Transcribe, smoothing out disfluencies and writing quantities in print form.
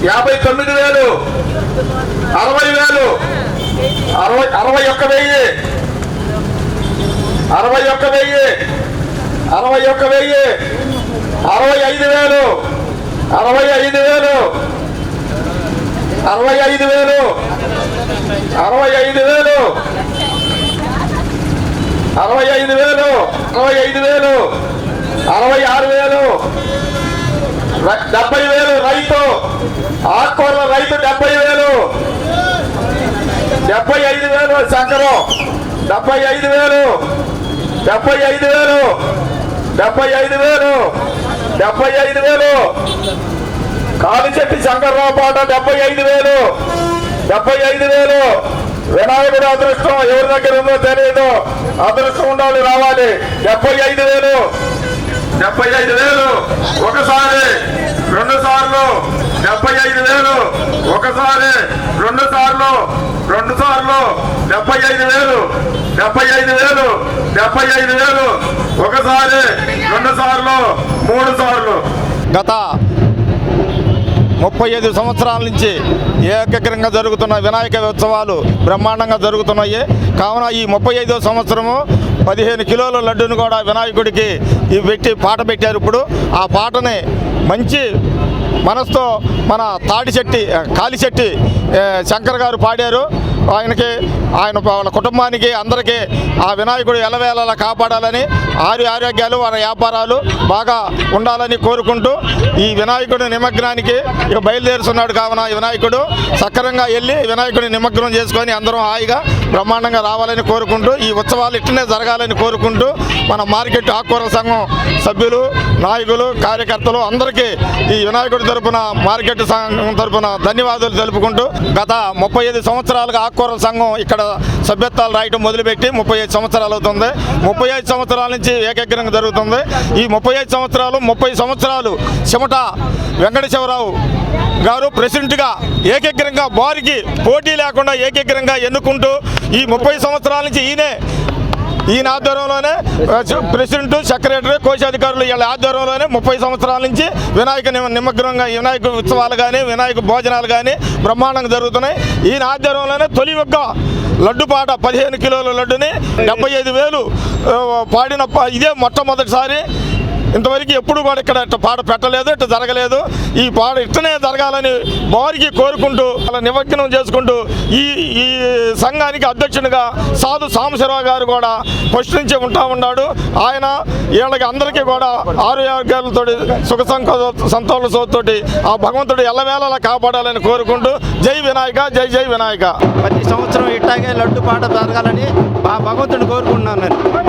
59,000, 60,000, 61,000, 61,000, 61,000, 65,000, 65,000, 65,000, 65,000, 65,000, 65,000, 66,000, 70,000 రైతు ఆకుకూరల రైతు 70,000, 75,000 శంకరం 75,000, 75,000, 75,000, 75,000 కాలిచెట్టి శంకర్రావు పాట 75,000, 75,000 వినాయకుడు అదృష్టం ఎవరి దగ్గర ఉందో తెలియదు, అదృష్టం ఉండాలి రావాలి. 75,000, 75,000 ఒకసారి 2 సార్లు, 75,000 ఒకసారి 2 సార్లు, 2 సార్లు 75,000, 75,000, 75,000 ఒకసారి 2 సార్లు, 3 సార్లు. గత 35 సంవత్సరాల నుంచి ఏకగ్రంగా జరుగుతున్న వినాయక ఉత్సవాలు బ్రహ్మాండంగా జరుగుతున్నాయి. కావున ఈ 35వ సంవత్సరము 15 కిలోల లడ్డును కూడా వినాయకుడికి పెట్టి పాట పెట్టారు. ఇప్పుడు ఆ పాటని మంచి మనసుతో మన కాలిచెట్టి శంకర్ గారు పాడారు. ఆయన వాళ్ళ కుటుంబానికి అందరికీ ఆ వినాయకుడు ఎల్లవేళలా కాపాడాలని, ఆరోగ్యాలు వారి వ్యాపారాలు బాగా ఉండాలని కోరుకుంటూ ఈ వినాయకుడి నిమగ్నానికి ఇక బయలుదేరుతున్నాడు. కావున ఈ వినాయకుడు సక్రమంగా వెళ్ళి వినాయకుడిని నిమగ్నం చేసుకొని అందరం హాయిగా బ్రహ్మాండంగా రావాలని కోరుకుంటూ ఈ ఉత్సవాలు ఇట్లనే జరగాలని కోరుకుంటూ మన మార్కెట్ ఆకుకూరల సంఘం సభ్యులు, నాయకులు, కార్యకర్తలు అందరికీ ఈ వినాయకుడి తరపున మార్కెట్ సంఘం తరపున ధన్యవాదాలు తెలుపుకుంటూ గత 35 సంవత్సరాలుగా ఆకుకూరల సంఘం ఇక్కడ సభ్యత్వాలు రాయటం మొదలుపెట్టి 35 సంవత్సరాలు అవుతుంది. 35 సంవత్సరాల నుంచి ఏకగ్రంగా జరుగుతుంది. ఈ 30 సంవత్సరాలు చెమట వెంకటేశ్వరరావు గారు ప్రెసిడెంట్గా ఏకగ్రంగా వారికి పోటీ లేకుండా ఏకగ్రంగా ఎన్నుకుంటూ ఈ 30 సంవత్సరాల నుంచి ఈయన ఆధ్వర్యంలోనే ప్రెసిడెంట్, సెక్రటరీ, కోశాధికారులు వీళ్ళ ఆధ్వర్యంలోనే 30 సంవత్సరాల నుంచి వినాయక నిమగ్నంగా వినాయక ఉత్సవాలు కానీ వినాయక భోజనాలు కానీ బ్రహ్మాండంగా జరుగుతున్నాయి. ఈయన ఆధ్వర్యంలోనే తొలి ఒక్క లడ్డు పాట 15 కిలోల లడ్డుని 75,000 పాడిన ఇదే మొట్టమొదటిసారి. ఇంతవరకు ఎప్పుడు కూడా ఇక్కడ ఇట్లా పాట పెట్టలేదు, ఇట్లా జరగలేదు. ఈ పాట ఇట్లనే జరగాలని వారికి కోరుకుంటూ అలా నిమగ్నం చేసుకుంటూ ఈ సంఘానికి అధ్యక్షునిగా సాధు సాంబశివరావు గారు కూడా ఫస్ట్ నుంచి ఉన్నాడు. ఆయన వీళ్ళకి అందరికీ కూడా ఆరోగ్యాలతో సుఖ సంతోషంతో ఆ భగవంతుడు ఎల్లవేళలా కాపాడాలని కోరుకుంటూ జై వినాయక, జై జై వినాయక. ప్రతి సంవత్సరం ఇట్టాగే లడ్డు పాట జరగాలని ఆ భగవంతుడిని కోరుకుంటున్నాను నేను.